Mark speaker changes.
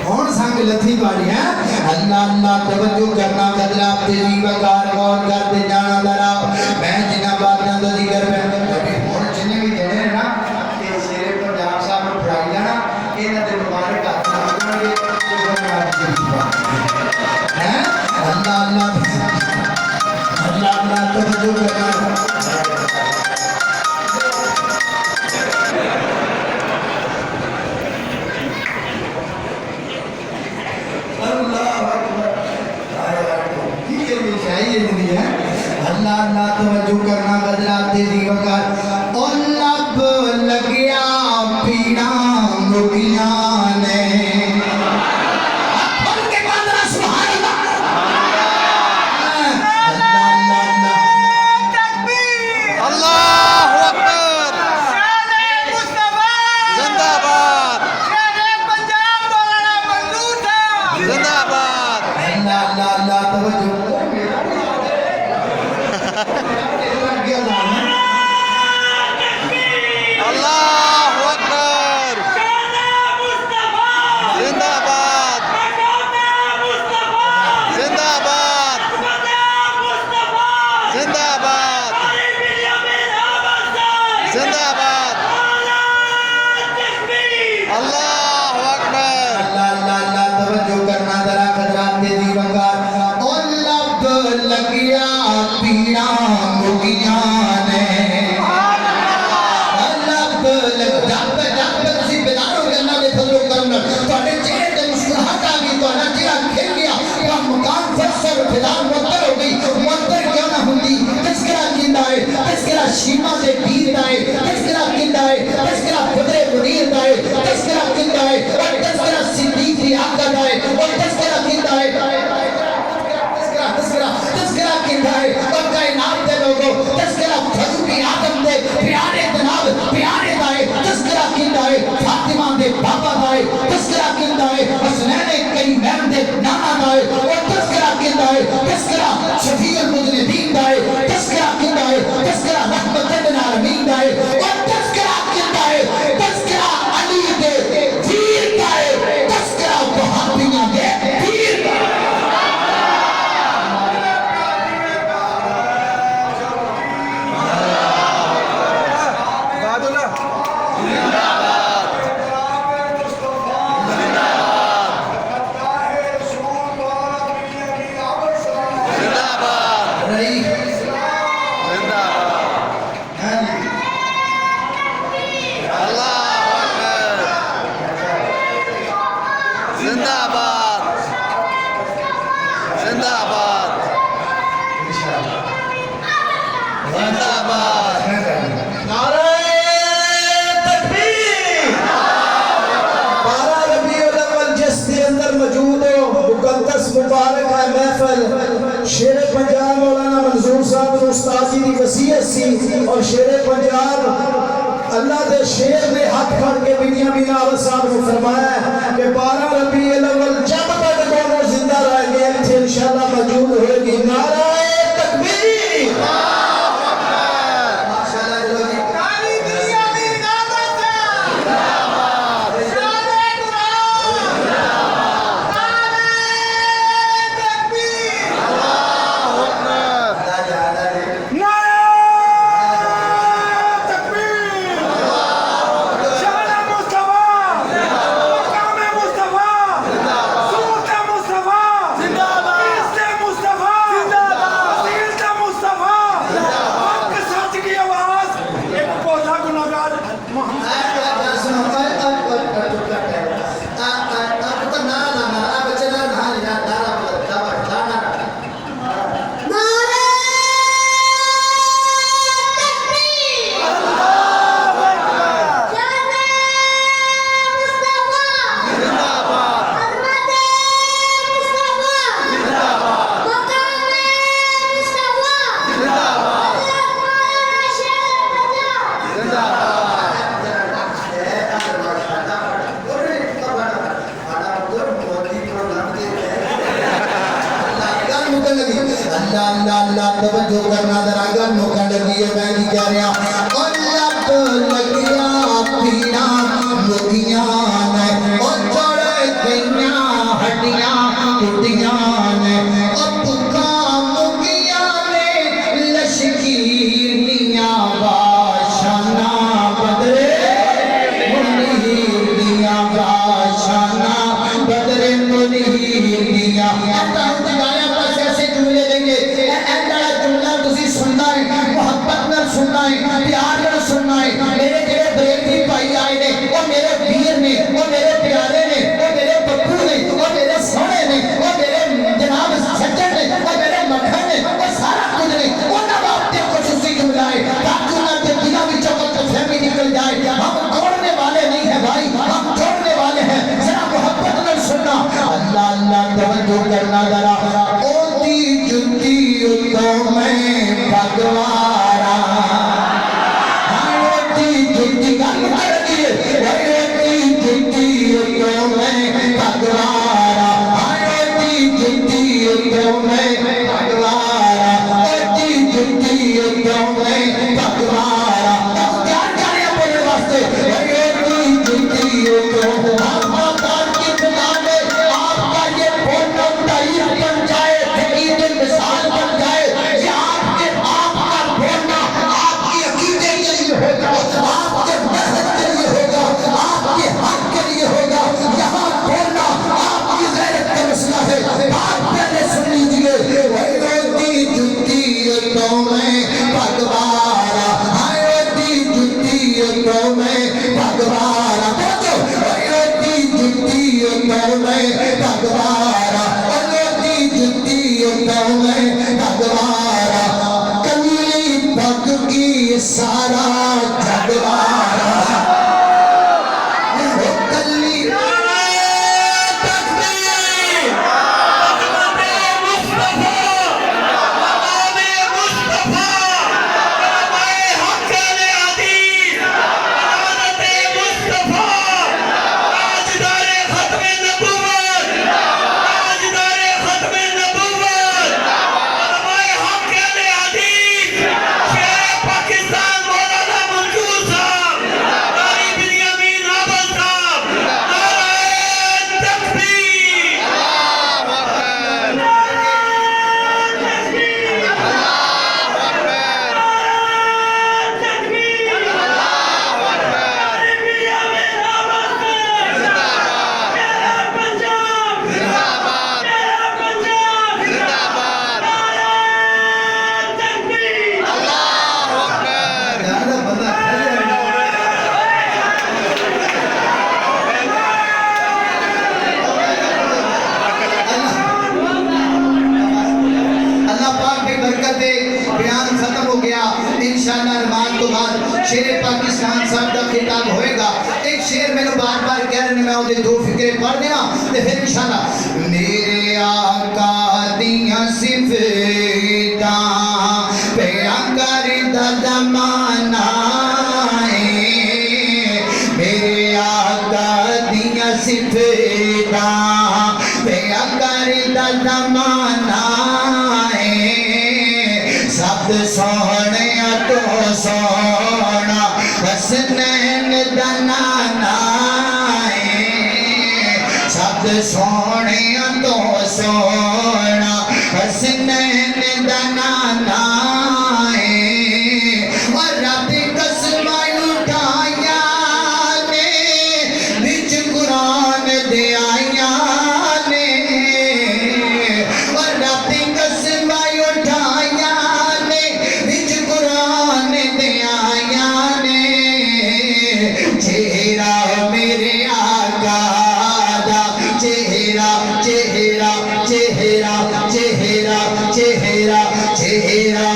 Speaker 1: कौन संग लथी वाली है अल्लाह अल्लाह तवज्जो करना बदला तेरी वकार गौर करते जाना दरा मैं जिन्ना बातें तो जिक्र पे हुन जिन्ने भी देने ना ये शेरे पंजाब साहब नु फड़ाई जाना इन्हां दे मुबारक हाथ लगणगे ते हैं अल्लाह अल्लाह अल्लाह अल्लाह तवज्जो करना अल्लाह अल्लाह तवज्जो करना बदला तेरी वकार और लब लगिया पीड़ा मुकिया ने शीमा से पीर आए तस्करा किंदा है तस्करा बदरे मुनीर आए तस्करा किंदा है और तस्करा सिद्दीक की आकद आए और तस्करा किंदा है तस्करा तस्करा तस्करा किंदा है और कायनात दे लोगों तस्करा फजू की आदम दे प्यारे जनाब प्यारे दाए तस्करा किंदा है फातिमा दे बाबा दाए तस्करा किंदा है हसनैन कई मैम दे नाना दाए और तस्करा किंदा है तस्करा शफीउल मुज़निबीन दाए तस्करा किंदा है तस्करा रहमतुल आलमीन दाए और तस्करा किंदा है तस्करा अली दे वीर दाए तस्करा वहाबियां दे वीर मुबारक है महफल शेर पंजाब मौलाना मंजूर साहब उस्ताद जी की वसीयत सी और शेर पंजाब अल्लाह के शेर ने हाथ फड़ के बीबियां बिलावल साहब ने फरमाया कि 12 रबीउल अव्वल जब तक दोनों जिंदा रहेंगे इत्थे इंशाअल्लाह मौजूद होएगी नारा तकबीर अल्लाह अल्लाह तवज्जो करना जरा गल मुकन लगी है मैं की कह रहा और लब लगिया पीना अल्लाह तवज्जो करना जरा ओदी जुत्ती तो मैं भगवारा ओदी जुत्ती गल कर दिए ओदी जुत्ती तो मैं भगवारा ओदी जुत्ती तो मैं भगवारा ओदी जुत्ती तो मैं भगवारा ध्यान करें बोलने वास्ते ओदी जुत्ती तो सारा जगवारा कली शेर पाकिस्तान साहब का खिताब होएगा। एक शेर मैंने बार बार कह रहे मैं उहदे दो फिक्रे पढ़ देना ते फिर इंशाल्लाह मेरे आका दियां सिफतां पे अंगर दा ज़माना मेरे आका दियां सिफतां पे अंगर दा ज़माना सब सोहने तो सोना हसनैन दा नाना सब सोने तो सोना हसनैन दा नाना और रब कसम उठाया ने विच कुरान दे आया ने और रब कसम उठाया ने विच कुरान दे आया ने चेहरा मेरे आका दा चेहरा चेहरा चेहरा चेहरा चेहरा चेहरा